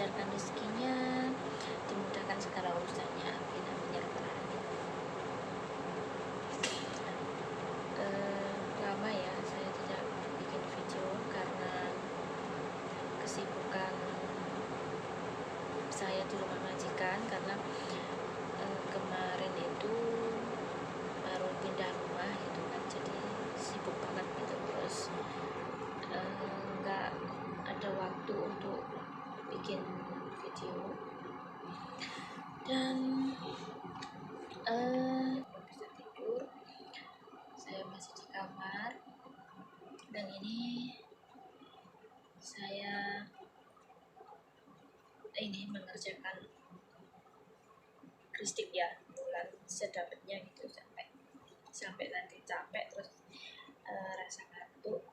dilancarkan rezekinya, dimudahkan segala urusannya. Amin amin ya rabbal alamin. Lama ya saya tidak bikin video karena kesibukan saya di rumah majikan, karena kemarin itu baru pindah rumah gitu kan, jadi sibuk banget gitu, terus nggak ada waktu untuk bikin video, dan belum bisa tidur. Saya masih di kamar, dan ini saya mengerjakan kristik ya, bulan sedapatnya gitu, sampai nanti capek terus rasa ngantuk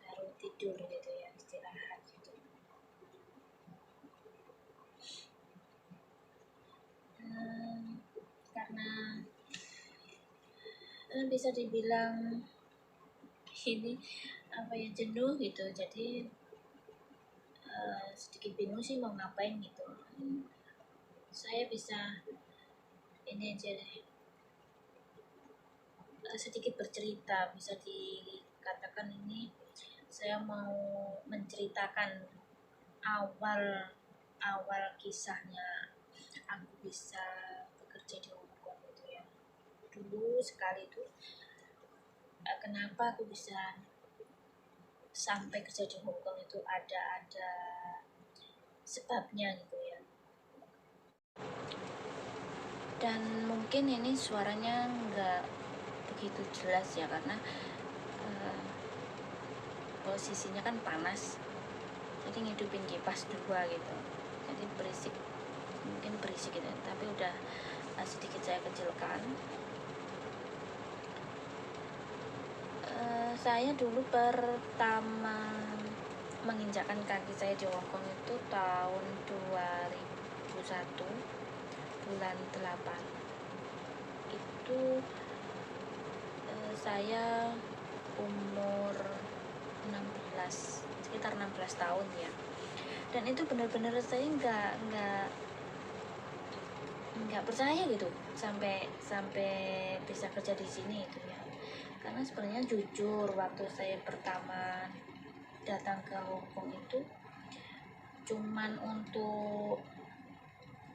baru tidur gitu ya, istirahat gitu. Karena bisa dibilang ini jenuh gitu, jadi sedikit bingung sih mau ngapain gitu. Saya bisa ini aja sedikit bercerita, bisa dikatakan ini saya mau menceritakan awal kisahnya aku bisa bekerja di Hong Kong gitu ya. Dulu sekali itu kenapa aku bisa sampai kerja di Hong Kong, itu ada sebabnya gitu ya. Dan mungkin ini suaranya nggak begitu jelas ya, karena posisinya kan panas, jadi ngidupin kipas 2 gitu, jadi mungkin berisik gitu, tapi udah sedikit saya kecilkan. Saya dulu pertama menginjakkan kaki saya di Hong Kong itu tahun 2001 bulan 8. Itu saya umur 16, sekitar 16 tahun ya. Dan itu benar-benar saya nggak percaya gitu sampai bisa kerja di sini gitu ya. Karena sebenarnya jujur, waktu saya pertama datang ke Hong Kong itu cuman untuk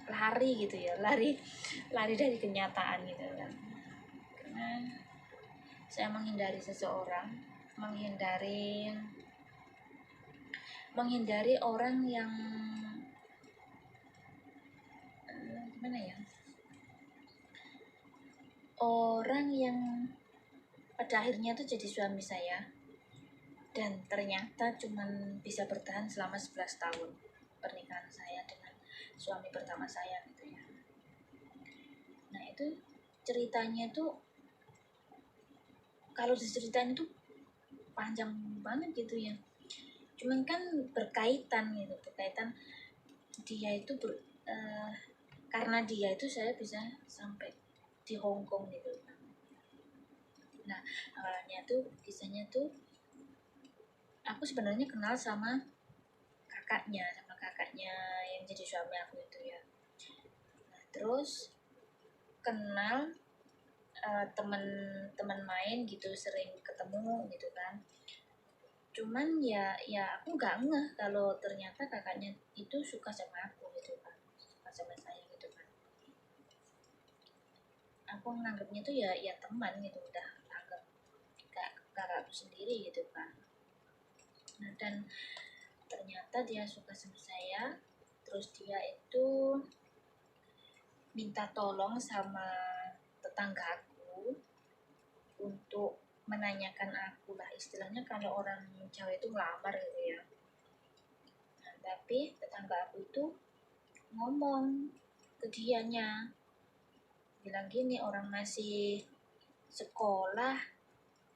lari gitu ya, lari dari kenyataan gitu kan. Karena saya menghindari seseorang, menghindari orang yang gimana ya, orang yang pada akhirnya tuh jadi suami saya, dan ternyata cuman bisa bertahan selama 11 tahun pernikahan saya dengan suami pertama saya gitu ya. Nah itu ceritanya tuh, kalau diceritain itu panjang banget gitu ya, cuman kan berkaitan dia itu karena dia itu saya bisa sampai di Hong Kong gitu. Nah awalnya tuh kisahnya tuh aku sebenarnya kenal sama kakaknya yang jadi suami aku itu ya. Nah, terus kenal teman main gitu, sering ketemu gitu kan. Cuman ya aku nggak ngeh kalau ternyata kakaknya itu suka sama aku gitu kan, suka sama saya gitu kan. Aku menganggapnya tuh ya teman gitu, udah anggap kakakku sendiri gitu kan. Nah dan ternyata dia suka sama saya, terus dia itu minta tolong sama tetanggaku untuk menanyakan aku lah, istilahnya kalau orang Jawa itu ngelamar gitu ya. Nah, tapi tetangga aku itu ngomong ke dianya, bilang gini, orang masih sekolah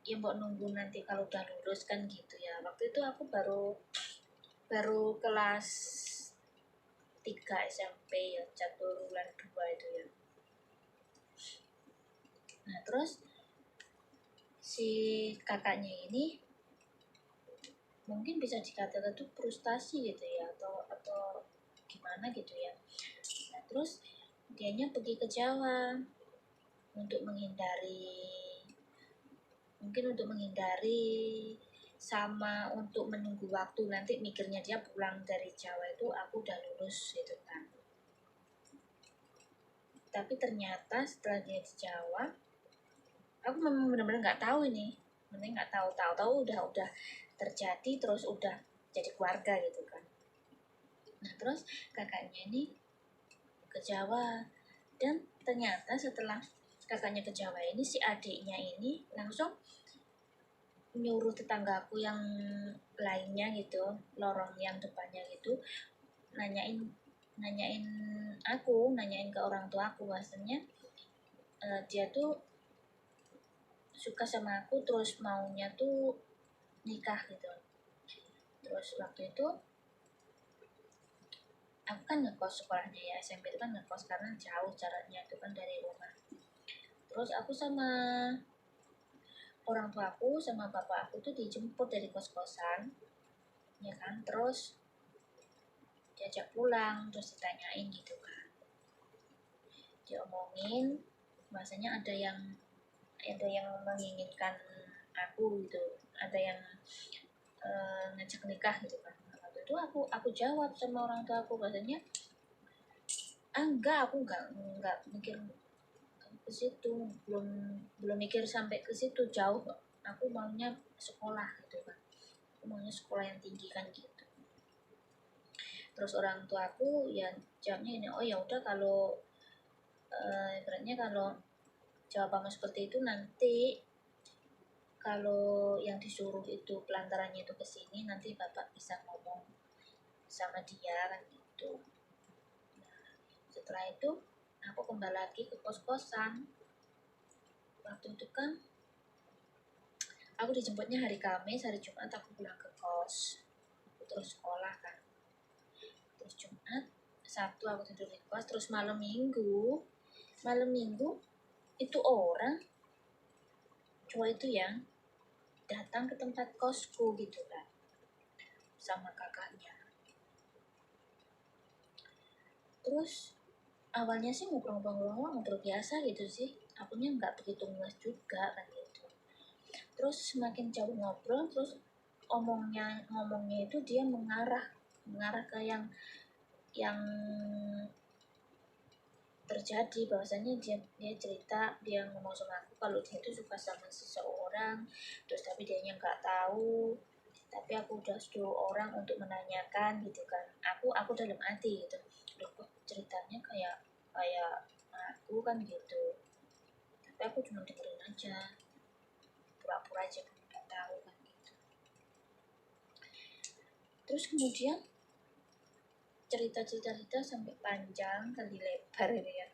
ya mbok nunggu nanti kalau udah lulus kan gitu ya. Waktu itu aku baru kelas 3 SMP ya, catur bulan 2 itu ya. Nah terus si kakaknya ini mungkin bisa dikatakan tuh frustasi gitu ya, atau kemana gitu ya. Nah, terus dianya pergi ke Jawa untuk menghindari sama untuk menunggu waktu nanti mikirnya dia pulang dari Jawa itu aku udah lulus gitu kan. Tapi ternyata setelah dia di Jawa, aku memang benar-benar nggak tahu ini, benar nggak tahu udah terjadi, terus udah jadi keluarga gitu kan. Nah terus kakaknya ini ke Jawa, dan ternyata setelah kakaknya ke Jawa ini, si adiknya ini langsung nyuruh tetanggaku yang lainnya gitu, lorong yang depannya gitu, nanyain nanyain ke orang tua aku bahasanya dia tuh suka sama aku, terus maunya tuh nikah gitu. Terus waktu itu aku kan ngekos sekolahnya ya, SMP itu kan ngekos karena jauh jaraknya itu kan dari rumah. Terus aku sama orang tua aku sama bapak aku tuh dijemput dari kos-kosan ya kan, terus diajak pulang, terus ditanyain gitu kan, diomongin bahasanya ada yang menginginkan aku gitu, ada yang ngajak nikah gitu kan. Waktu itu aku jawab sama orang tua aku bahasanya enggak, aku enggak mikir ke situ, belum belum mikir sampai ke situ, jauh, aku maunya sekolah gitu kan, aku maunya sekolah yang tinggi kan gitu. Terus orang tua aku ya jawabnya ini, oh ya udah kalau ibaratnya kalau jawabanmu seperti itu, nanti kalau yang disuruh itu pelantarannya itu kesini, nanti bapak bisa ngomong sama dia kan gitu. Nah, setelah itu aku kembali lagi ke kos-kosan. Waktu itu kan aku dijemputnya hari Kamis, hari Jumat aku pulang ke kos, aku terus sekolah kan. Terus Jumat, Sabtu aku tidur di kos, terus malam minggu itu orang cowok itu yang datang ke tempat kosku gitu kan, sama kakaknya. Terus awalnya sih ngobrol biasa gitu sih, akunya nggak begitu ngeles juga kan gitu. Terus semakin jauh ngobrol, terus ngomongnya itu dia mengarah ke yang terjadi, bahwasanya dia cerita, dia ngomong sama aku kalau dia itu suka sama seseorang, terus tapi dianya nggak tahu, tapi aku udah suruh orang untuk menanyakan gitu kan. Aku dalam hati gitu, loh kok ceritanya kayak kayak aku kan gitu, tapi aku cuma dengerin aja, pura-pura aja nggak tahu kan gitu. Terus kemudian cerita sampai panjang kali lebar ini ya,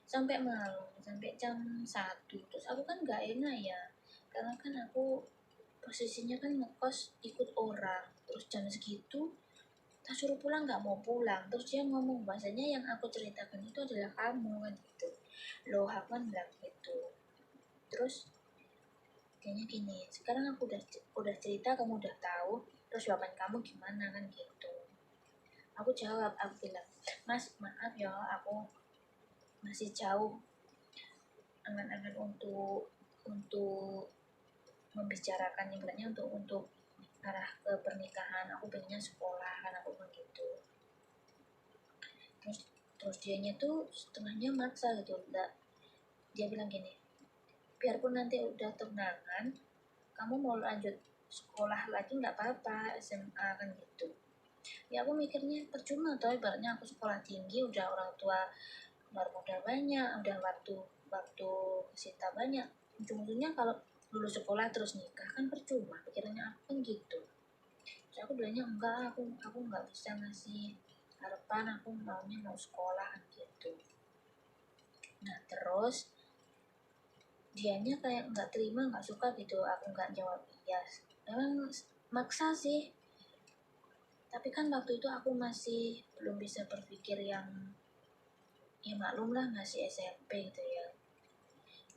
sampai malam, sampai jam 1. Terus aku kan nggak enak ya, karena kan aku posisinya kan ngekos ikut orang, terus jam segitu tak suruh pulang nggak mau pulang. Terus dia ngomong bahasanya yang aku ceritakan itu adalah kamu kan gitu, loh aku kan bilang gitu. Terus kayaknya gini, sekarang aku udah cerita, kamu udah tahu, terus jawaban kamu gimana kan gitu. Aku jawab, aku bilang, mas maaf ya, aku masih jauh angan-angan untuk membicarakan ibaratnya untuk arah ke pernikahan, aku pengennya sekolah kan, aku begitu. Terus dianya tuh setengahnya maksa gitu, enggak, dia bilang gini, biarpun nanti udah tunangan, kamu mau lanjut sekolah lagi nggak apa-apa, SMA kan gitu. Ya aku mikirnya percuma toh, ibaratnya aku sekolah tinggi, udah orang tua keluar modal banyak, udah waktu kesita banyak, ujung-ujungnya kalau lulus sekolah terus nikah kan percuma, pikirannya aku kan gitu. Terus aku bilangnya enggak, aku nggak bisa ngasih harapan, aku maunya mau sekolah gitu. Nah terus dianya kayak nggak terima, nggak suka gitu, aku nggak jawab iya. Memang maksa sih, tapi kan waktu itu aku masih belum bisa berpikir yang, ya maklum lah masih SMP gitu ya,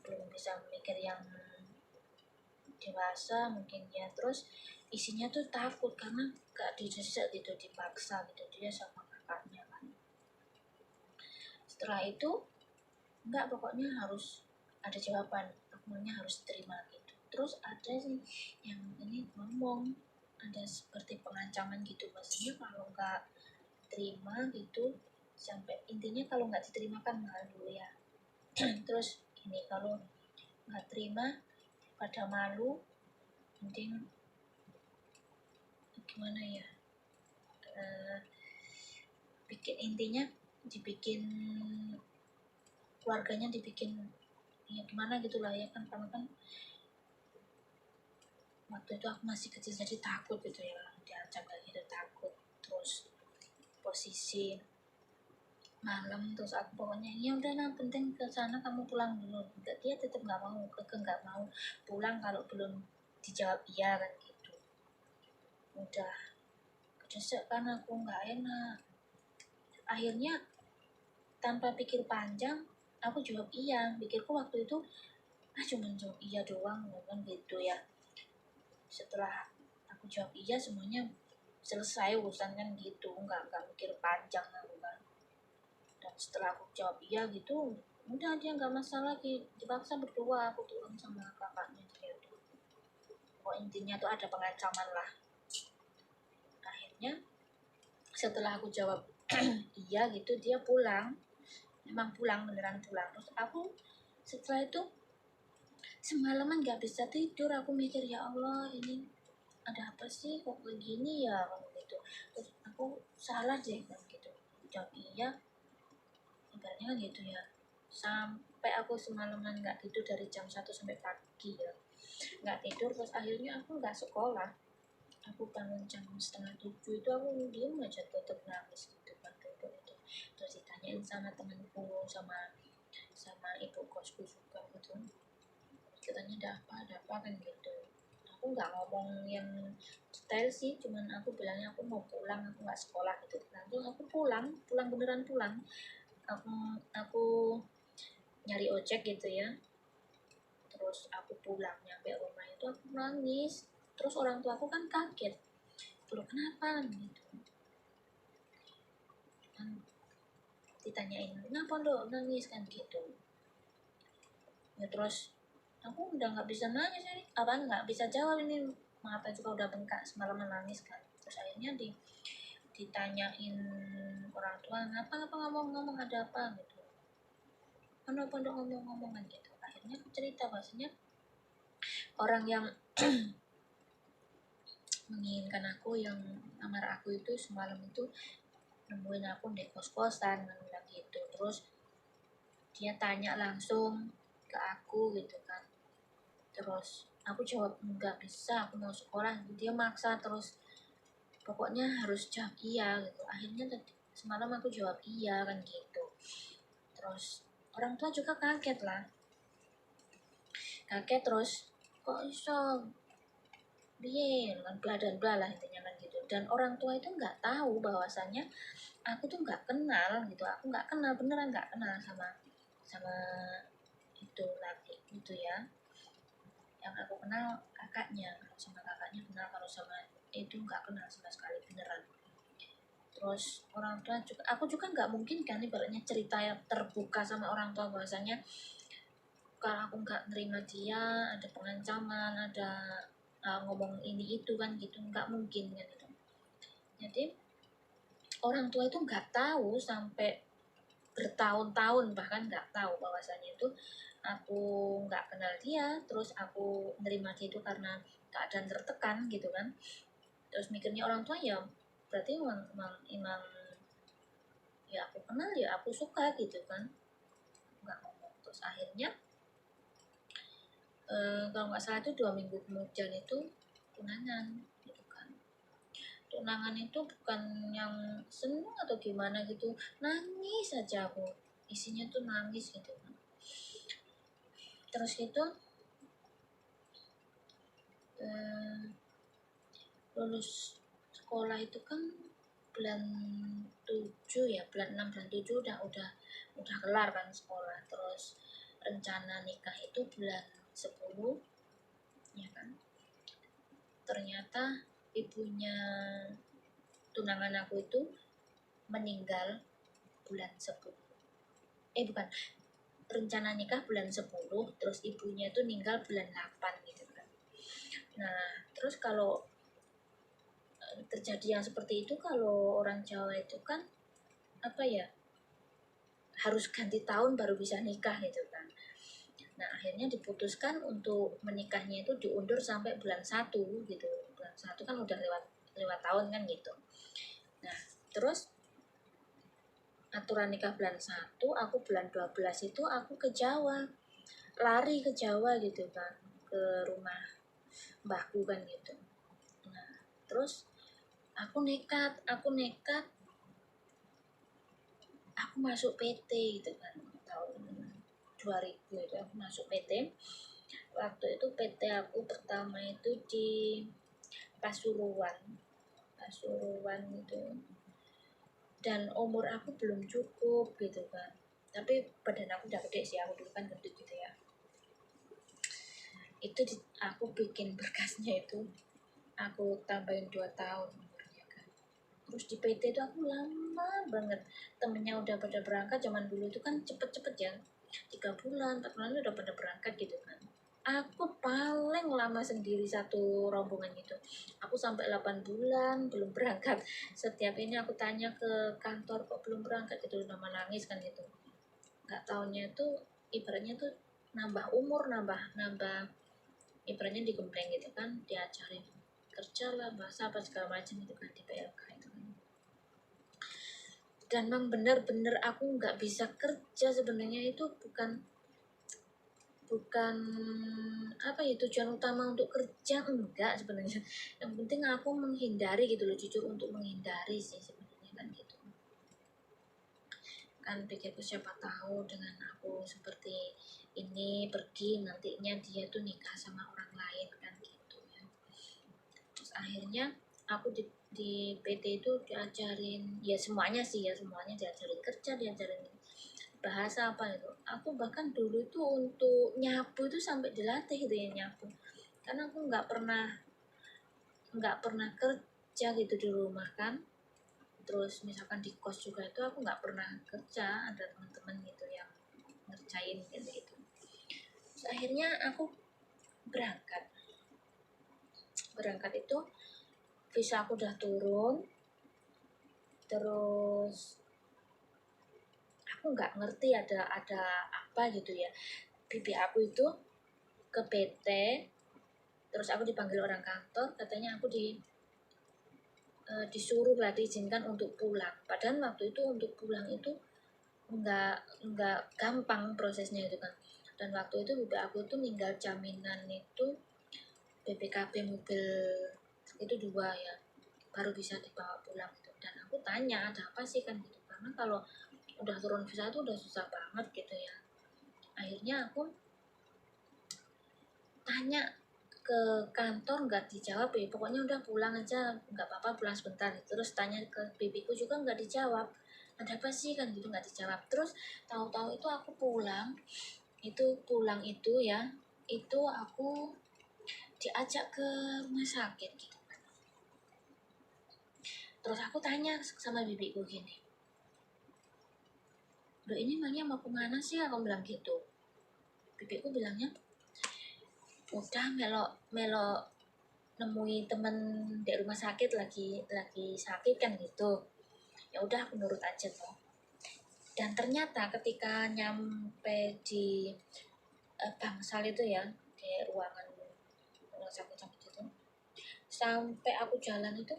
belum bisa mikir yang dewasa mungkin ya. Terus isinya tuh takut karena gak didesak gitu, dipaksa gitu dia sama kakaknya kan. Setelah itu enggak, pokoknya harus ada jawaban, aku maunya harus terima gitu. Terus ada sih yang ini ngomong, ada seperti pengancaman gitu, maksudnya kalau nggak terima gitu, sampai intinya kalau nggak diterima kan malu ya. Terus ini kalau nggak terima pada malu, mending gimana ya, bikin intinya dibikin keluarganya dibikin ya gimana gitulah ya kan, karena kan waktu itu aku masih kecil jadi takut gitu ya, diancam kayak gitu takut. Terus posisi malam, terus aku pokoknya ya udah nah penting ke sana kamu pulang dulu, enggak, dia tetap nggak mau, nggak mau pulang kalau belum dijawab iya kan gitu. Udah kedesek kan aku nggak enak, akhirnya tanpa pikir panjang aku jawab iya. Pikirku waktu itu cuman jawab iya doang kan gitu ya. Setelah aku jawab iya semuanya selesai urusan kan gitu, nggak mikir panjang aku kan. Dan setelah aku jawab iya gitu, udah dia nggak masalah lagi, dipaksa berdua aku turun sama kakaknya gitu. Oh intinya tuh ada pengancaman lah. Akhirnya setelah aku jawab iya gitu, dia pulang, memang pulang, beneran pulang. Terus aku setelah itu semalaman nggak bisa tidur, aku mikir ya Allah ini ada apa sih kok begini ya gitu. Terus aku salah deh kan gitu, jawab iya ibaratnya kan gitu ya. Sampai aku semalaman nggak tidur dari jam 1 sampai pagi ya, nggak tidur. Terus akhirnya aku nggak sekolah, aku bangun jam 6:30 itu aku diem aja tetap nangis gitu kan duduk itu. Terus ditanyain sama temanku, sama ibu kosku juga gitu, katanya ada apa kan gitu. Aku nggak ngomong yang detail sih, cuman aku bilangnya aku mau pulang, aku nggak sekolah gitu. Nanti aku pulang beneran pulang. Aku nyari ojek gitu ya, terus aku pulang nyampe rumah itu aku nangis. Terus orang tua aku kan kaget, loh kenapa gitu kan, ditanyain kenapa lo nangis kan gitu ya. Terus aku udah nggak bisa nangis ini, apa nggak bisa jawab ini, mata juga udah bengkak semalam nangis kan. Terus akhirnya ditanyain orang tua, ngapa ngomong ada apa gitu, kenapa ngomong-ngomongan gitu. Akhirnya aku cerita bahasanya orang yang menginginkan aku, yang amar aku itu semalam itu nemuin aku di kos-kosan bilang gitu. Terus dia tanya langsung ke aku gitu kan. Terus aku jawab nggak bisa, aku mau sekolah. Dia maksa terus, pokoknya harus jawab iya gitu. Akhirnya tadi semalam aku jawab iya kan gitu. Terus orang tua juga kaget lah, kaget. Terus kok iso biar kan bla dan bla lah intinya kan gitu. Dan orang tua itu nggak tahu bahwasannya aku tuh nggak kenal gitu, aku nggak kenal, beneran nggak kenal sama sama itu laki itu ya. Yang aku kenal kakaknya, kalau sama kakaknya kenal, kalau sama itu nggak kenal sama sekali beneran. Terus orang tua juga, aku juga nggak mungkin kan ibaratnya cerita yang terbuka sama orang tua bahwasanya kalau aku nggak nerima dia ada pengancaman, ada ngomong ini itu kan gitu, nggak mungkin kan gitu. Jadi orang tua itu nggak tahu sampai bertahun-tahun, bahkan nggak tahu bahwasanya itu aku nggak kenal dia. Terus aku nerima dia itu karena keadaan tertekan gitu kan. Terus mikirnya orang tua ya berarti emang ya aku kenal, ya aku suka gitu kan, nggak ngomong. Terus akhirnya kalau nggak salah itu 2 minggu kemudian itu tunangan gitu kan. Tunangan itu bukan yang seneng atau gimana gitu, nangis aja aku, isinya tuh nangis gitu kan. Terus itu lulus sekolah itu kan bulan 7 ya, bulan 6 bulan 7 udah kelar kan sekolah. Terus rencana nikah itu bulan 10 ya kan. Ternyata ibunya tunangan aku itu meninggal bulan 10. bukan, rencana nikah bulan 10, terus ibunya itu meninggal bulan 8 gitu kan. Nah terus kalau terjadi yang seperti itu, kalau orang Jawa itu kan apa ya, harus ganti tahun baru bisa nikah gitu kan. Nah akhirnya diputuskan untuk menikahnya itu diundur sampai bulan 1 gitu. Bulan 1 kan udah lewat tahun kan gitu. Nah terus aturan nikah bulan 1, aku bulan 12 itu aku ke Jawa, lari ke Jawa gitu kan, ke rumah mbahku kan gitu. Nah terus aku nekat aku masuk PT gitu kan, tahun 2000 itu aku masuk PT. Waktu itu PT aku pertama itu di Pasuruan itu, dan umur aku belum cukup gitu kan, tapi badan aku udah gede sih, aku dulu kan gede gitu ya. Itu aku bikin berkasnya itu aku tambahin 2 tahun umurnya kan. Terus di PT itu aku lama banget, temennya udah pada berangkat. Zaman dulu itu kan cepet-cepet ya, 3 bulan 4 bulan udah pada berangkat gitu kan. Aku paling lama sendiri satu rombongan itu, aku sampai 8 bulan belum berangkat. Setiap ini aku tanya ke kantor, kok belum berangkat gitu, nama nangis kan gitu. Nggak taunya itu ibaratnya tuh nambah umur, nambah ibaratnya digembleng gitu kan, diajarin kerja lah, bahasa apa segala macam gitu kan di PLK itu kan. Dan memang benar-benar aku nggak bisa kerja sebenarnya, itu bukan apa ya, tujuan utama untuk kerja, enggak sebenarnya. Yang penting aku menghindari gitu loh, jujur untuk menghindari sih sebenarnya kan gitu. Kan pikirku siapa tahu dengan aku seperti ini pergi, nantinya dia tuh nikah sama orang lain kan gitu ya. Terus akhirnya aku di PT itu diajarin ya semuanya sih ya, semuanya diajarin kerja, diajarin bahasa apa itu. Aku bahkan dulu itu untuk nyapu itu sampai dilatih gitu ya, nyapu, karena aku nggak pernah kerja gitu di rumah kan. Terus misalkan di kos juga itu aku nggak pernah kerja, ada teman-teman gitu yang ngerjain gitu. Terus akhirnya aku berangkat itu visa aku udah turun. Terus aku nggak ngerti ada apa gitu ya, bibi aku itu ke PT. Terus aku dipanggil orang kantor, katanya aku disuruh lah, diizinkan untuk pulang. Padahal waktu itu untuk pulang itu nggak gampang prosesnya itu kan. Dan waktu itu bibi aku itu tinggal jaminan itu BPKB mobil itu 2 ya, baru bisa dibawa pulang gitu. Dan aku tanya ada apa sih kan gitu, karena kalau udah turun visa itu udah susah banget gitu ya. Akhirnya aku tanya ke kantor, nggak dijawab ya, pokoknya udah pulang aja, nggak apa-apa pulang sebentar. Terus tanya ke bibiku juga nggak dijawab, ada apa sih kan gitu, nggak dijawab. Terus tahu-tahu itu aku pulang itu ya, itu aku diajak ke rumah sakit gitu. Terus aku tanya sama bibiku gini, "Loh ini Manya mau kemana sih?" Aku bilang gitu. Bibiku bilangnya, udah melok nemui temen di rumah sakit, lagi sakit kan gitu. Ya udah aku nurut aja tuh. Dan ternyata ketika nyampe di bangsal itu ya, di ruangan rumah sakit itu, sampai aku jalan itu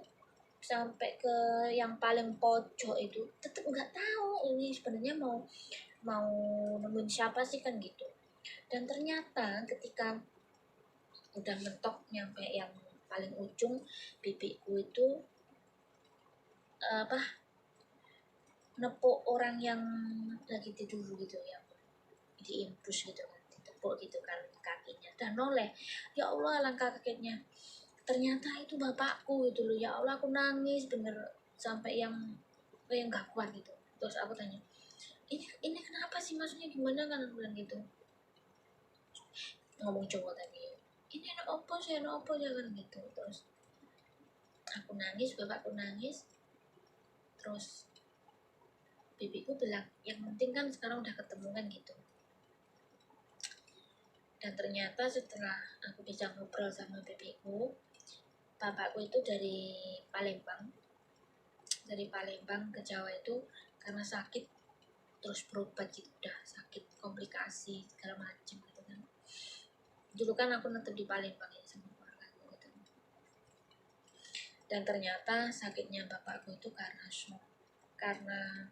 sampai ke yang paling pojok itu, tetap nggak tahu ini sebenarnya mau mau nemuin siapa sih kan gitu. Dan ternyata ketika udah mentok nyampe yang paling ujung, bibiku itu apa, nepuk orang yang lagi tidur gitu ya, diimpus gitu kan, ditepuk gitu kan kakinya, dan noleh. Ya Allah alangkah kagetnya, ternyata itu bapakku itu loh. Ya Allah aku nangis bener sampai yang gak kuat gitu. Terus aku tanya, ini kenapa sih, maksudnya gimana kan, aku bilang gitu, ngomong cowok tadi, ini anak opo sih, anak opo jangan gitu. Terus aku nangis, bapakku nangis. Terus bibiku bilang yang penting kan sekarang udah ketemu kan gitu. Dan ternyata setelah aku bisa ngobrol sama bibiku, bapakku itu dari Palembang ke Jawa itu karena sakit terus berobat gitu, udah sakit komplikasi segala macam gitu kan. Dulu kan aku netep di Palembang ya sama keluarga gitu. Dan ternyata sakitnya bapakku itu karena shock, karena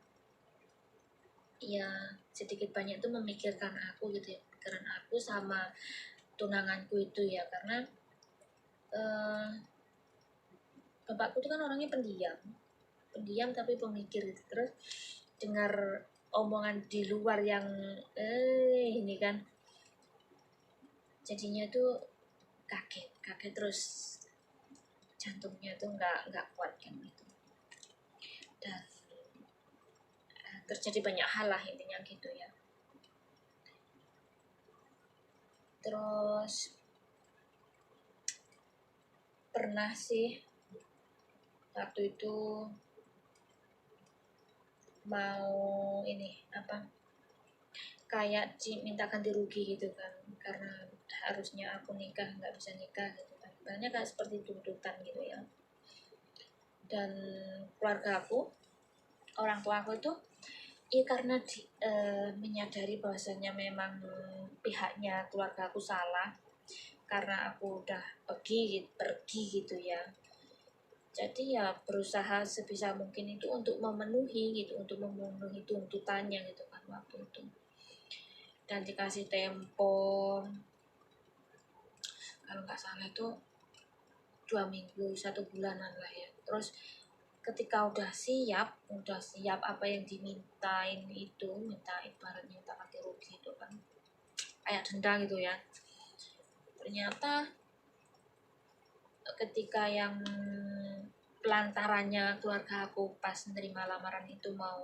ya sedikit banyak itu memikirkan aku gitu ya, pikiran aku sama tunanganku itu ya, karena bapakku itu kan orangnya pendiam tapi pemikir gitu. Terus dengar omongan di luar yang ini kan, jadinya tuh kaget terus jantungnya tuh nggak kuat kan gitu. Dan terjadi banyak hal lah intinya gitu ya. Terus pernah sih waktu itu mau ini apa, kayak minta ganti rugi gitu kan, karena harusnya aku nikah nggak bisa nikah gitu kan, banyak kayak seperti tuntutan gitu ya. Dan keluarga aku, orang tua aku itu karena menyadari bahwasanya memang pihaknya keluarga aku salah karena aku udah pergi gitu ya. Jadi ya berusaha sebisa mungkin itu untuk memenuhi tuntutannya gitu kan waktu itu. Dan dikasih tempo, kalau nggak salah itu 2 minggu, 1 bulanan lah ya. Terus ketika udah siap apa yang dimintain itu, ibaratnya minta ganti rugi itu kan kayak denda gitu ya. Ternyata ketika yang pelantarannya keluarga aku pas menerima lamaran itu mau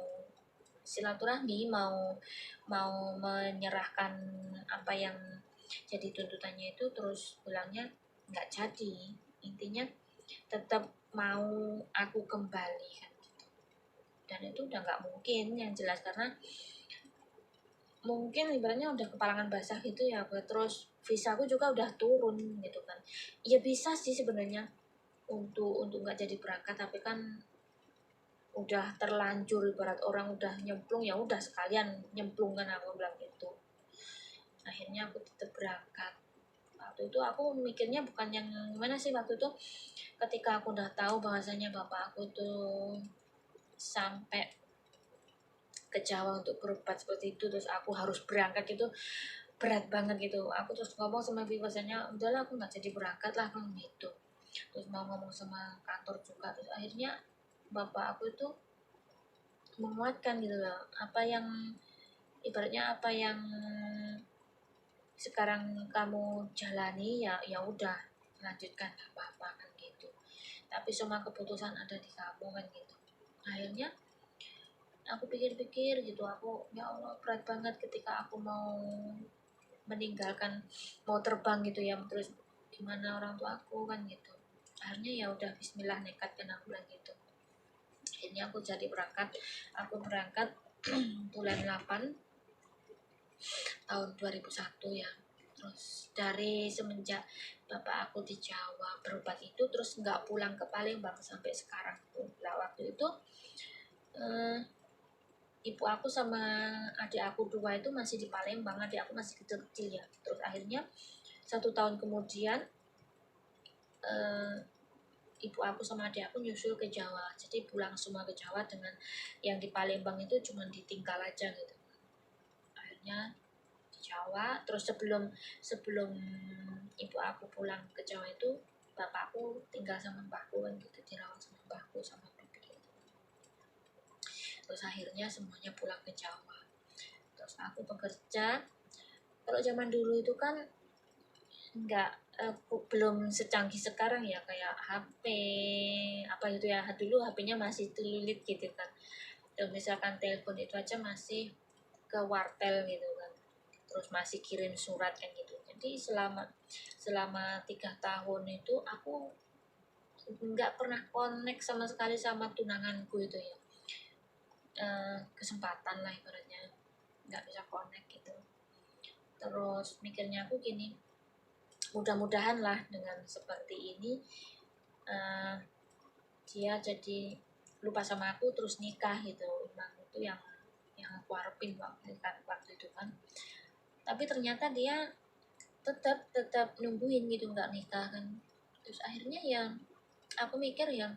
silaturahmi, mau menyerahkan apa yang jadi tuntutannya itu, terus bilangnya nggak jadi, intinya tetap mau aku kembali kan gitu. Dan itu udah nggak mungkin yang jelas, karena mungkin ibaratnya udah kepalangan basah gitu ya. Terus visaku juga udah turun gitu kan. Ya bisa sih sebenarnya untuk nggak jadi berangkat, tapi kan udah terlanjur, ibarat orang udah nyemplung ya udah sekalian nyemplung kan, aku bilang gitu. Akhirnya aku tetap berangkat. Waktu itu aku mikirnya bukan yang gimana sih, waktu itu ketika aku udah tahu bahwasanya bapak aku tuh sampai ke Jawa untuk berobat seperti itu, terus aku harus berangkat gitu, berat banget gitu. Aku terus ngomong sama ibu bahwasanya udahlah aku nggak jadi berangkat lah kan gitu. Terus mau ngomong sama kantor juga, terus akhirnya bapak aku itu menguatkan gitu loh, apa yang ibaratnya apa yang sekarang kamu jalani ya udah lanjutkan, gak apa-apa kan gitu, tapi semua keputusan ada di kamu kan gitu. Akhirnya aku pikir-pikir gitu, aku ya Allah berat banget ketika aku mau meninggalkan, mau terbang gitu ya, terus gimana orang tua aku kan gitu. Akhirnya ya udah bismillah, nekat kan aku bilang gitu. Akhirnya aku jadi berangkat bulan 8 tahun 2001 ya. Terus dari semenjak bapak aku di Jawa berobat itu, terus nggak pulang ke Palembang sampai sekarang tuh. Nah waktu itu ibu aku sama adik aku 2 itu masih di Palembang, adik aku masih kecil-kecil ya. Terus akhirnya 1 tahun kemudian ibu aku sama adik aku nyusul ke Jawa, jadi pulang semua ke Jawa, dengan yang di Palembang itu cuma ditinggal aja gitu. Akhirnya di Jawa, terus sebelum ibu aku pulang ke Jawa itu bapakku tinggal sama mbahku kan gitu, dirawat sama mbahku sama bibi gitu. Terus akhirnya semuanya pulang ke Jawa, terus aku bekerja. Kalau zaman dulu itu kan nggak belum secanggih sekarang ya, kayak HP apa gitu ya. Dulu HP-nya masih telulit gitu kan, dan misalkan telepon itu aja masih ke wartel gitu kan, terus masih kirim surat kan gitu. Jadi selama 3 tahun itu aku nggak pernah connect sama sekali sama tunanganku itu ya. kesempatan lah ibaratnya, nggak bisa connect gitu. Terus mikirnya aku gini, mudah-mudahan lah dengan seperti ini dia jadi lupa sama aku terus nikah gitu. Memang itu yang aku harapin waktu itu kan. Tapi ternyata dia tetap nungguin gitu, nggak nikah kan. Terus akhirnya ya aku mikir ya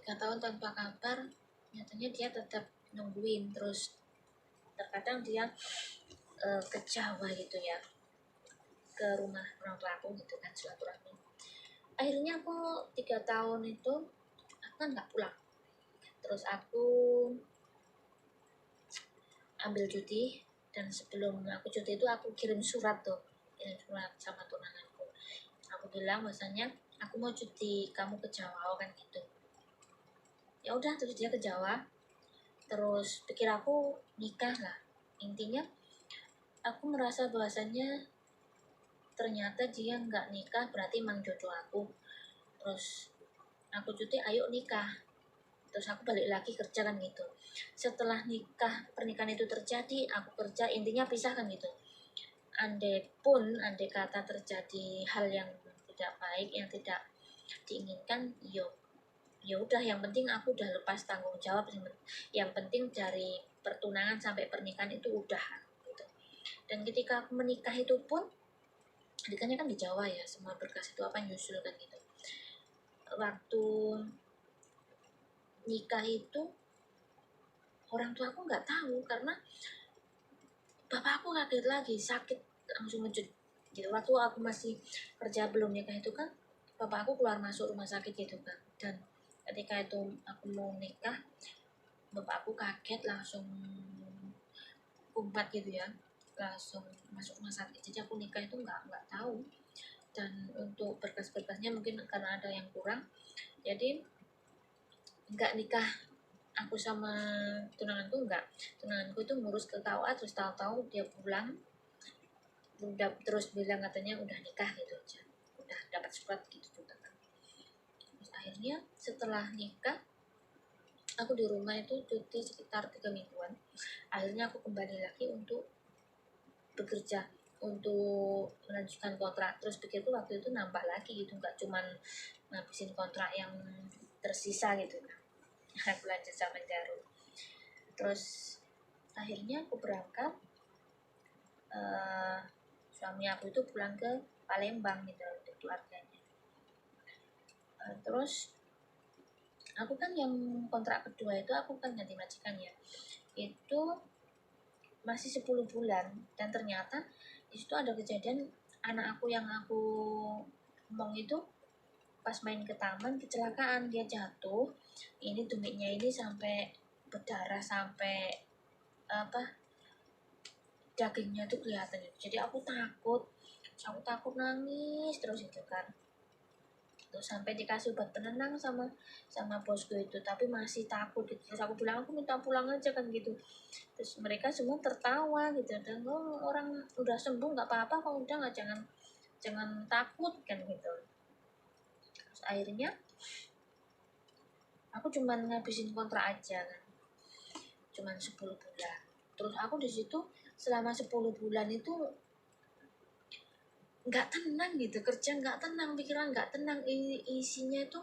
3 tahun tanpa kabar, nyatanya dia tetap nungguin. Terus terkadang dia ke Jawa gitu ya, ke rumah orang tua aku gitu kan, silaturahmi. Akhirnya aku 3 tahun itu aku kan nggak pulang. Terus aku ambil cuti, dan sebelum aku cuti itu aku kirim surat sama tunanganku. Aku bilang bahasanya aku mau cuti, kamu ke Jawa kan gitu. Ya udah, terus dia ke Jawa. Terus pikir aku nikah lah. Intinya aku merasa bahasanya ternyata dia nggak nikah, berarti emang jodoh aku. Terus aku cuti, ayo nikah. Terus aku balik lagi kerja kan gitu. Setelah pernikahan itu terjadi, aku kerja, intinya pisah kan gitu. Andai kata terjadi hal yang tidak baik, yang tidak diinginkan, ya udah, yang penting aku udah lepas tanggung jawab. Yang penting dari pertunangan sampai pernikahan itu udah gitu. Dan ketika aku menikah itu pun, nikahnya kan di Jawa ya, semua berkas itu apa nyusul kan gitu. Waktu nikah itu orang tua aku nggak tahu, karena bapak aku kaget lagi, sakit langsung ngejut gitu. Waktu aku masih kerja belum nikah itu kan, bapak aku keluar masuk rumah sakit gitu kan. Dan ketika itu aku mau nikah, bapak aku kaget langsung kumpat gitu ya, langsung masuk rumah sakit. Jadi aku nikah itu nggak tahu. Dan untuk berkas-berkasnya mungkin karena ada yang kurang, jadi nggak nikah aku sama tunanganku. Tunanganku itu ngurus ke KUA, terus tahu-tahu dia pulang udah terus bilang katanya udah nikah gitu aja, udah dapat surat gitu juga kan. Terus akhirnya setelah nikah aku di rumah itu cuti sekitar 3 mingguan. Akhirnya aku kembali lagi untuk bekerja, untuk melanjutkan kontrak. Terus pikirku waktu itu nambah lagi gitu, nggak cuman ngabisin kontrak yang tersisa gitu kan. Aku lanjut sama Jarum. Terus akhirnya aku berangkat, suami aku itu pulang ke Palembang gitu untuk keluarganya. Terus aku kan yang kontrak kedua itu aku kan ganti majikan ya, itu masih 10 bulan. Dan ternyata di situ ada kejadian, anak aku yang aku ngomong itu pas main ke taman kecelakaan, dia jatuh. Ini tumitnya ini sampai berdarah, sampai apa, dagingnya tuh kelihatan gitu. Jadi aku takut nangis terus itu kan. Terus sampai dikasih obat penenang sama bosku itu, tapi masih takut gitu. Terus aku bilang aku minta pulang aja kan gitu. Terus mereka semua tertawa gitu, dan orang udah sembuh nggak apa-apa kok, udah nggak, jangan takut kan gitu. Terus akhirnya aku cuman ngabisin kontrak aja kan, cuman 10 bulan. Terus aku di situ selama 10 bulan itu nggak tenang gitu, kerja nggak tenang, pikiran nggak tenang, isinya itu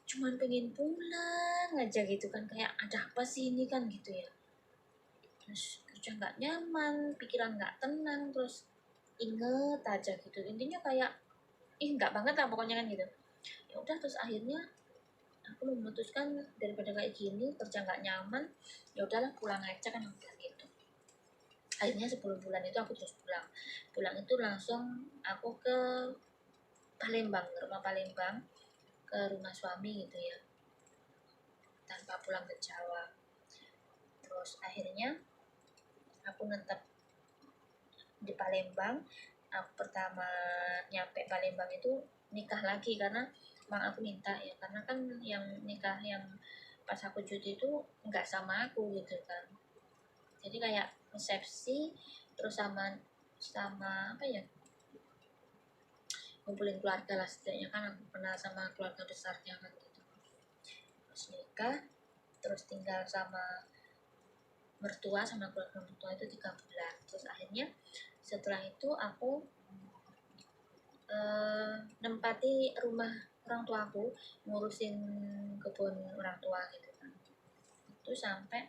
cuman pengen pulang aja gitu kan, kayak ada apa sih ini kan gitu ya. Terus kerja nggak nyaman, pikiran nggak tenang, terus inget aja gitu, intinya kayak nggak banget lah pokoknya kan gitu. Ya udah, terus akhirnya aku memutuskan daripada kayak gini kerja nggak nyaman, ya udahlah pulang aja kan aku bilang gitu. Akhirnya 10 bulan itu aku terus pulang itu langsung aku ke Palembang, ke rumah Palembang, ke rumah suami gitu ya, tanpa pulang ke Jawa. Terus akhirnya aku netap di Palembang. Aku pertama nyampe Palembang itu nikah lagi, karena emang aku minta ya, karena kan yang nikah yang pas aku cuti itu nggak sama aku gitu kan. Jadi kayak resepsi terus sama sama apa ya, ngumpulin keluarga lah, setidaknya kan aku kenal sama keluarga besarnya kan gitu. Terus nikah, terus tinggal sama mertua, sama keluarga mertua itu 3 bulan. Terus akhirnya setelah itu aku nempati rumah orang tua aku, ngurusin kebun orang tua gitu kan. Itu sampai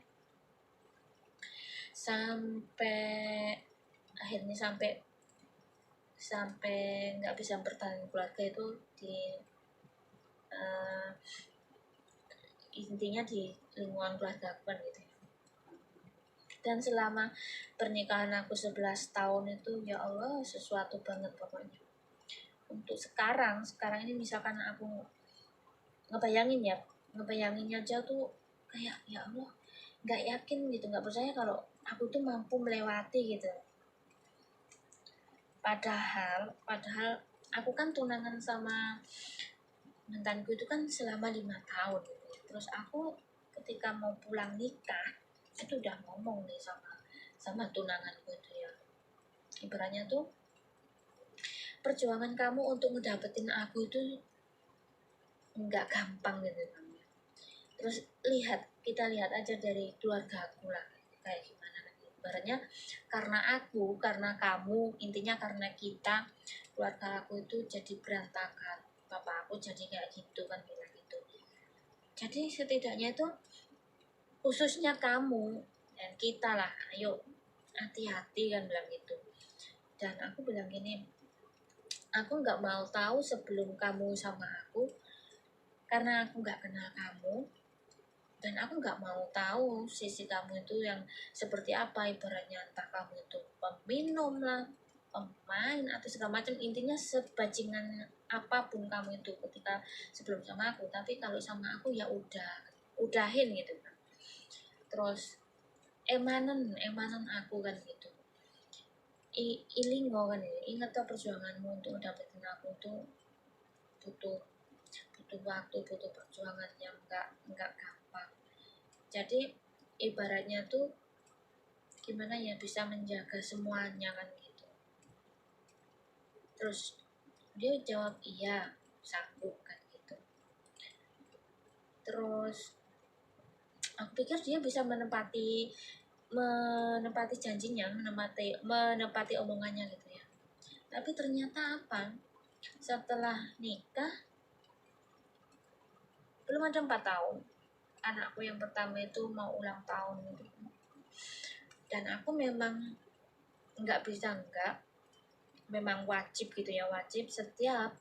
akhirnya sampai nggak bisa bertahan keluarga itu di intinya di lingkungan keluarga aku kan gitu ya. Dan selama pernikahan aku 11 tahun itu ya Allah sesuatu banget pokoknya. Untuk sekarang ini misalkan aku ngebayangin aja tuh kayak ya Allah nggak yakin gitu, nggak percaya kalau aku tuh mampu melewati gitu. Padahal aku kan tunangan sama mantanku itu kan selama 5 tahun gitu ya. Terus aku ketika mau pulang nikah itu udah ngomong nih sama tunanganku itu ya, ibaratnya tuh perjuangan kamu untuk ngedapetin aku itu nggak gampang gitu kan. Terus kita lihat aja dari keluarga aku lah kayak gimana kan, ibaratnya karena kamu, intinya karena kita, keluarga aku itu jadi berantakan, bapak aku jadi kayak gitu kan, bilang gitu. Jadi setidaknya itu khususnya kamu dan kita lah, ayo hati-hati kan, bilang gitu. Dan aku bilang gini, aku nggak mau tahu sebelum kamu sama aku, karena aku nggak kenal kamu, dan aku nggak mau tahu sisi kamu itu yang seperti apa, ibaratnya entah kamu itu peminum lah, pemain atau segala macam, intinya sebajingan apapun kamu itu ketika sebelum sama aku. Tapi kalau sama aku ya udahin gitu kan. Terus emanen aku kan gitu, ilingo kan ya, ingat tuh perjuanganmu untuk dapetin aku tuh butuh waktu, butuh perjuangan yang nggak gampang. Jadi ibaratnya tuh gimana ya, bisa menjaga semuanya kan gitu. Terus dia jawab iya sanggup kan gitu. Terus aku pikir dia bisa menepati janjinya, menepati omongannya gitu ya. Tapi ternyata apa, setelah nikah belum ada 4 tahun anakku yang pertama itu mau ulang tahun gitu. Dan aku memang nggak bisa memang wajib gitu ya, wajib setiap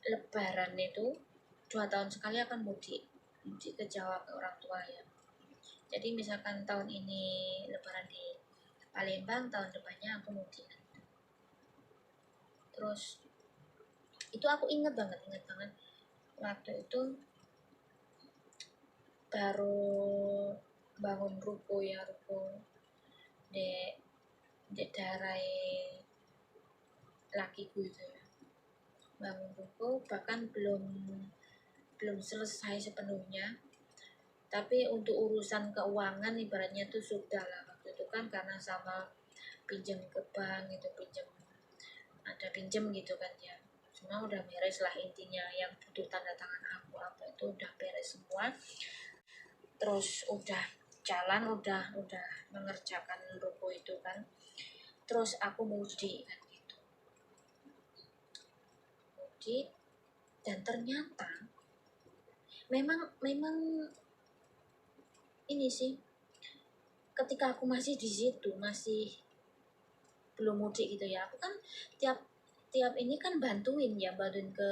lebaran itu 2 tahun sekali akan mudik ke Jawa, ke orang tua ya. Jadi misalkan tahun ini lebaran di Palembang, tahun depannya aku mudik. Terus itu aku inget banget waktu itu baru bangun ruko di daerah lakiku itu ya, bangun ruko, bahkan belum selesai sepenuhnya, tapi untuk urusan keuangan ibaratnya tuh sudah lah waktu itu kan, karena sama pinjam ke bank itu, ada pinjam gitu kan ya, semua udah beres lah intinya, yang butuh tanda tangan aku apa itu udah beres semua. Terus udah jalan, udah mengerjakan ruko itu kan. Terus aku mudik kan gitu, mudik, dan ternyata memang ini sih, ketika aku masih di situ, masih belum mudik gitu ya, aku kan tiap ini kan bantuin ke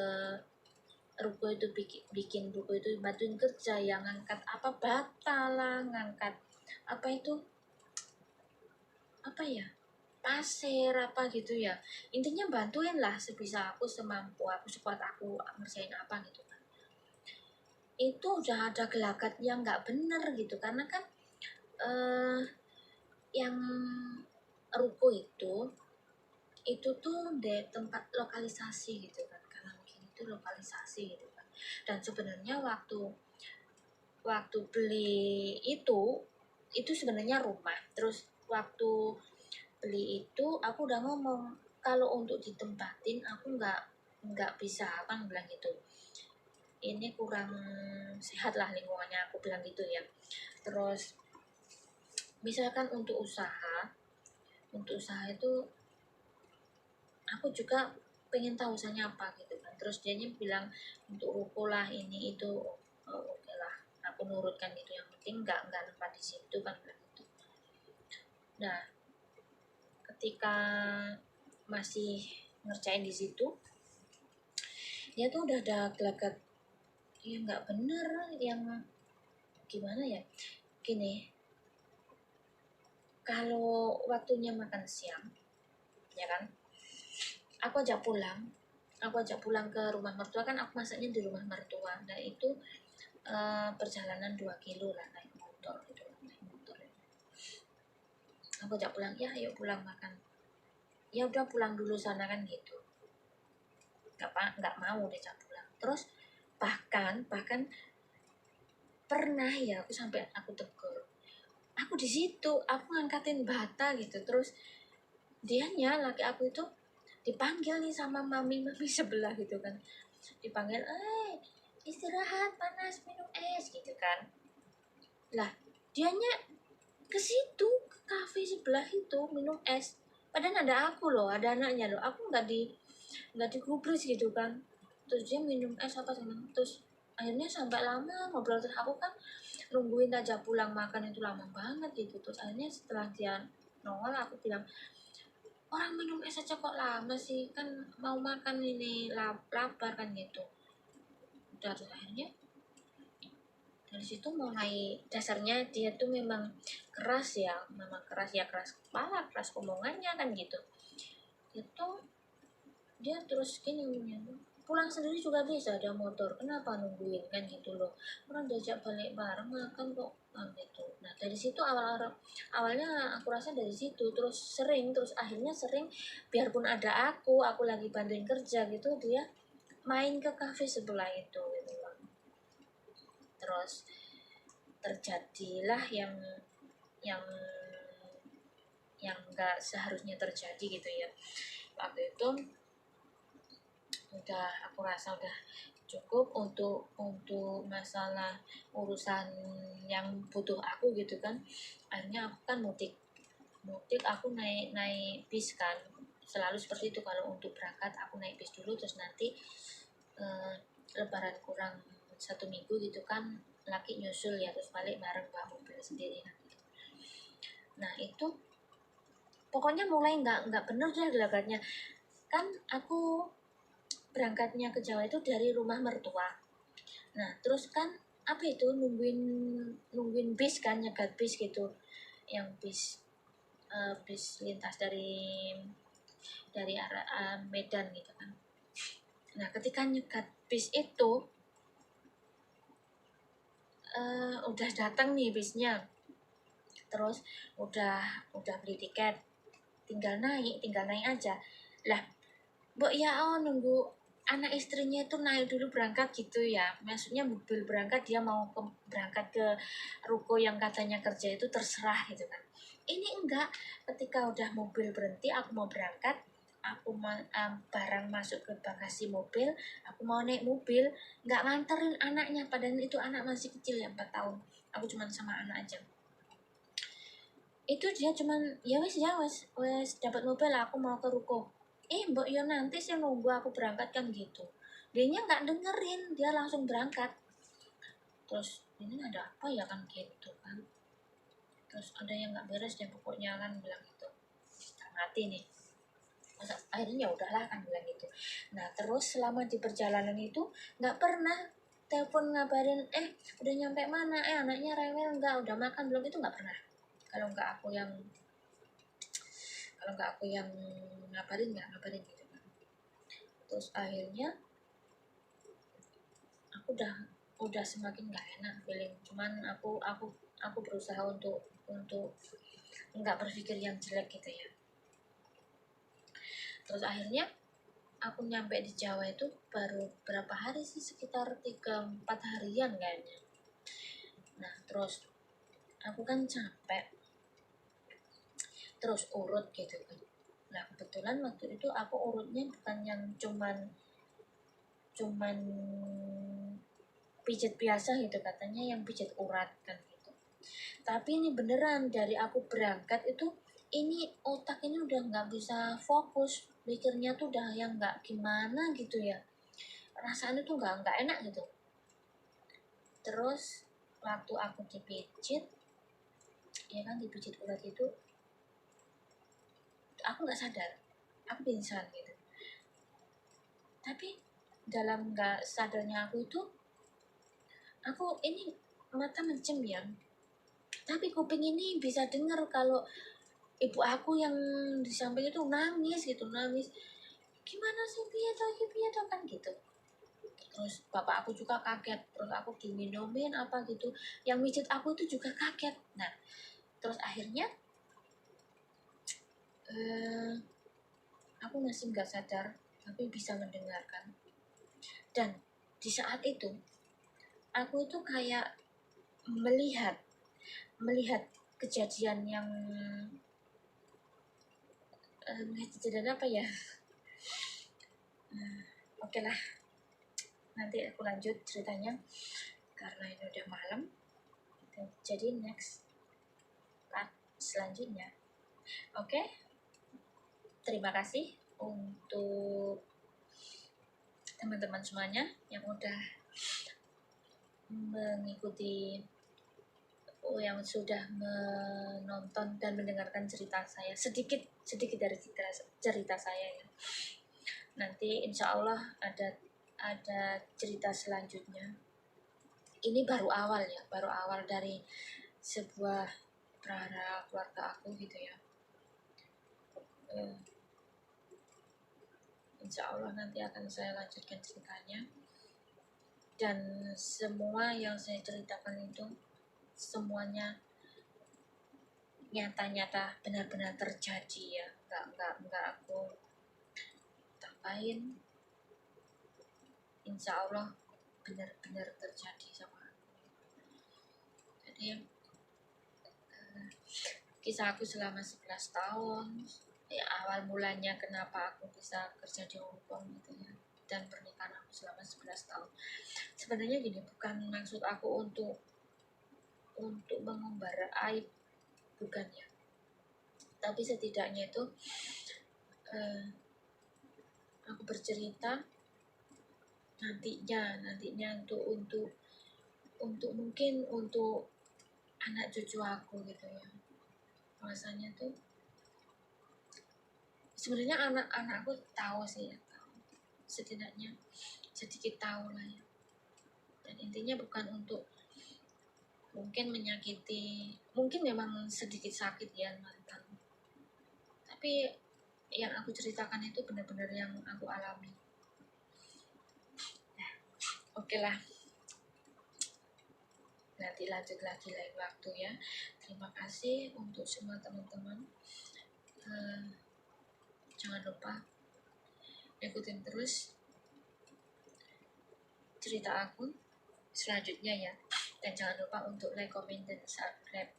ruko itu, bikin ruko itu, bantuin kerja yang ngangkat apa, bata lah, ngangkat apa itu, apa ya, pasir apa gitu ya, intinya bantuin lah sebisa aku, semampu aku, sekuat aku ngerjain apa gitu kan. Itu udah ada gelagat yang nggak bener gitu, karena kan yang ruko itu tuh di tempat lokalisasi gitu kan, karena mungkin itu lokalisasi gitu kan. Dan sebenarnya waktu beli itu sebenarnya rumah. Terus waktu beli itu aku udah ngomong kalau untuk ditempatin aku nggak bisa, kan bilang gitu. ini kurang sehat lah lingkungannya, aku bilang gitu ya. Terus misalkan untuk usaha itu aku juga pengen tahu usahanya apa gitu kan. Terus dianya bilang untuk ruko lah ini itu, oke lah aku nurutkan itu, yang penting nggak tempat di situ kan gitu. Nah ketika masih ngerjain di situ, dia tuh udah ada gelagat ya nggak bener, yang gimana ya, gini, kalau waktunya makan siang ya kan, aku ajak pulang ke rumah mertua kan, aku masaknya di rumah mertua. Nah itu perjalanan 2 kilo lah naik motor gitu, aku ajak pulang, ya ayo pulang makan, ya udah pulang dulu sana kan gitu, nggak mau diajak pulang. Terus bahkan pernah ya aku sampai aku tegur, aku di situ aku ngangkatin bata gitu, terus dianya laki aku itu dipanggil nih sama mami sebelah gitu kan, dipanggil, istirahat panas minum es gitu kan. Lah dianya ke situ, ke kafe sebelah itu minum es, padahal ada aku loh, ada anaknya loh, aku nggak digubris gitu kan. Terus dia minum es apa sama, terus akhirnya sampai lama ngobrol. Terus aku kan nungguin aja pulang makan itu lama banget gitu. Terus akhirnya setelah dia nongol, aku bilang, orang minum es aja kok lama sih, kan mau makan ini, lapar kan gitu. Udah, terus akhirnya dari situ mulai, dasarnya dia tuh memang keras ya, keras kepala, keras omongannya kan gitu. Itu dia terus gini, pulang sendiri juga bisa, ada motor, kenapa nungguin kan gitu loh, orang diajak balik bareng makan kok kan gitu. Nah dari situ awalnya aku rasa dari situ, terus akhirnya sering, biarpun ada aku lagi bantuin kerja gitu, dia main ke kafe sebelah itu gitu loh. Terus terjadilah yang yang nggak seharusnya terjadi gitu ya. Waktu itu udah, aku rasa udah cukup untuk masalah urusan yang butuh aku gitu kan. Akhirnya aku kan mudik aku naik naik bis kan, selalu seperti itu. Kalau untuk berangkat aku naik bis dulu, terus nanti lebaran kurang 1 minggu gitu kan, laki nyusul ya, terus balik bareng bawa mobil sendiri kan gitu. Nah itu pokoknya mulai nggak bener deh gelagatnya kan. Aku berangkatnya ke Jawa itu dari rumah mertua. Nah terus kan apa itu, nungguin bis kan, nyegat bis gitu, yang bis lintas dari arah Medan gitu kan. Nah ketika nyegat bis itu udah datang nih bisnya, terus udah beli tiket, tinggal naik aja lah. Mbok ya, nunggu anak istrinya itu naik dulu berangkat gitu ya, maksudnya mobil berangkat, dia mau berangkat ke ruko yang katanya kerja itu, terserah gitu kan. Ini enggak, ketika udah mobil berhenti, aku mau berangkat, aku barang masuk ke bagasi mobil, aku mau naik mobil, nggak nganterin anaknya, padahal itu anak masih kecil ya, 4 tahun, aku cuman sama anak aja. Itu dia cuman ya wes dapat mobil, aku mau ke ruko. Mbok yo nanti sih nunggu aku berangkat kan gitu. Dianya nggak dengerin, dia langsung berangkat. Terus ini ada apa ya kan gitu kan. Terus ada yang nggak beres deh pokoknya kan, bilang gitu. Mati nih. Masa, akhirnya ya udahlah kan bilang gitu. Nah terus selama di perjalanan itu nggak pernah telepon ngabarin, udah nyampe mana, anaknya rewel nggak, udah makan belum, itu nggak pernah. Kalau nggak aku yang ngabarin, nggak ngabarin gitu kan. Terus akhirnya aku udah semakin nggak enak feeling. Cuman aku berusaha untuk nggak berpikir yang jelek gitu ya. Terus akhirnya aku nyampe di Jawa itu baru berapa hari sih, sekitar 3-4 harian kayaknya. Nah terus aku kan capek, terus urut gitu kan. Nah kebetulan waktu itu aku urutnya bukan yang cuman pijat biasa gitu katanya, yang pijat urat kan gitu. Tapi ini beneran, dari aku berangkat itu ini otak ini udah nggak bisa fokus, mikirnya tuh udah yang nggak gimana gitu ya, rasanya tuh nggak enak gitu. Terus waktu aku dipijit, ya kan, dipijit urat itu aku nggak sadar, aku pingsan gitu. Tapi dalam nggak sadarnya aku itu, aku ini mata mencem ya, tapi kuping ini bisa dengar kalau ibu aku yang di samping itu nangis gitu, nangis, gimana sih piye toh kan gitu. Terus bapak aku juga kaget, terus aku diminumin apa gitu, yang mijit aku itu juga kaget. Nah terus akhirnya aku masih nggak sadar tapi bisa mendengarkan. Dan di saat itu aku itu kayak melihat kejadian yang kejadian apa ya. Oke lah, nanti aku lanjut ceritanya karena ini udah malam. Jadi next part selanjutnya. Oke, terima kasih untuk teman-teman semuanya yang udah mengikuti, yang sudah menonton dan mendengarkan cerita saya, sedikit dari cerita saya ya. Nanti insya Allah ada cerita selanjutnya. Ini baru awal ya, baru awal dari sebuah prahara keluarga aku gitu ya. Insya Allah nanti akan saya lanjutkan ceritanya. Dan semua yang saya ceritakan itu semuanya nyata-nyata benar-benar terjadi ya, nggak aku tambahin. Insya Allah benar-benar terjadi sama aku. Jadi kisah aku selama 11 tahun ya, awal mulanya kenapa aku bisa kerja di Hong Kong gitu ya, dan pernikahan aku selama 11 tahun. Sebenarnya gini, bukan maksud aku untuk mengumbar aib, bukan ya, tapi setidaknya itu aku bercerita nantinya untuk mungkin untuk anak cucu aku gitu ya, bahwasanya tuh sebenarnya anak-anakku tahu sih ya, setidaknya sedikit tahu lah ya. Dan intinya bukan untuk mungkin menyakiti, mungkin memang sedikit sakit ya mantan, tapi yang aku ceritakan itu benar-benar yang aku alami. Oke lah, nanti lanjut lagi lain waktu ya. Terima kasih untuk semua teman-teman. Jangan lupa ikutin terus cerita aku selanjutnya ya. Dan jangan lupa untuk like, comment, dan subscribe,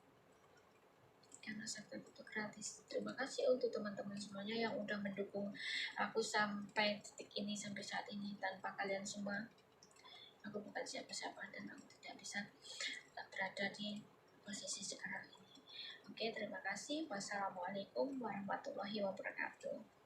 karena subscribe itu gratis. Terima kasih untuk teman-teman semuanya yang udah mendukung aku sampai titik ini, sampai saat ini. Tanpa kalian semua aku bukan siapa-siapa dan aku tidak bisa berada di posisi sekarang ini. Oke, terima kasih. Wassalamualaikum warahmatullahi wabarakatuh.